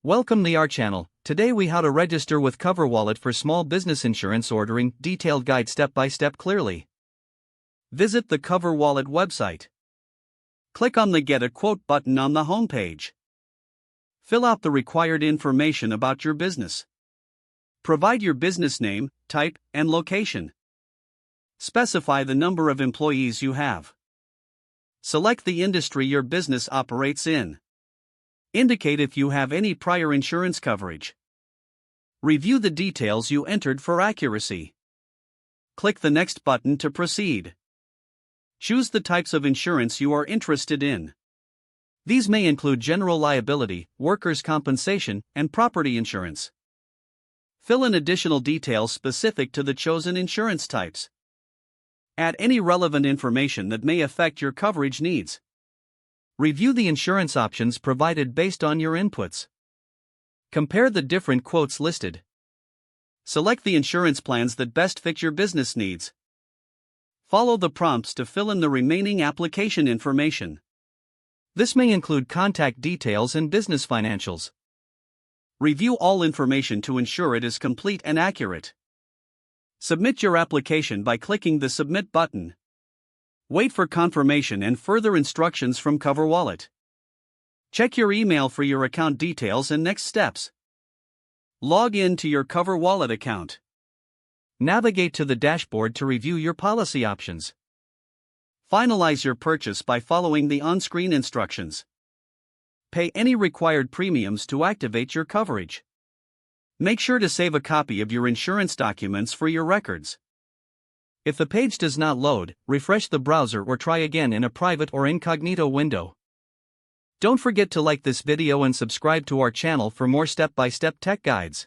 Welcome to our channel. Today we how to register with CoverWallet for small business insurance ordering, detailed guide step by step clearly. Visit the CoverWallet website. Click on the Get a Quote button on the homepage. Fill out the required information about your business. Provide your business name, type, and location. Specify the number of employees you have. Select the industry your business operates in. Indicate if you have any prior insurance coverage. Review the details you entered for accuracy. Click the Next button to proceed. Choose the types of insurance you are interested in. These may include general liability, workers' compensation, and property insurance. Fill in additional details specific to the chosen insurance types. Add any relevant information that may affect your coverage needs. Review the insurance options provided based on your inputs. Compare the different quotes listed. Select the insurance plans that best fit your business needs. Follow the prompts to fill in the remaining application information. This may include contact details and business financials. Review all information to ensure it is complete and accurate. Submit your application by clicking the Submit button. Wait for confirmation and further instructions from CoverWallet. Check your email for your account details and next steps. Log in to your CoverWallet account. Navigate to the dashboard to review your policy options. Finalize your purchase by following the on-screen instructions. Pay any required premiums to activate your coverage. Make sure to save a copy of your insurance documents for your records. If the page does not load, refresh the browser or try again in a private or incognito window. Don't forget to like this video and subscribe to our channel for more step-by-step tech guides.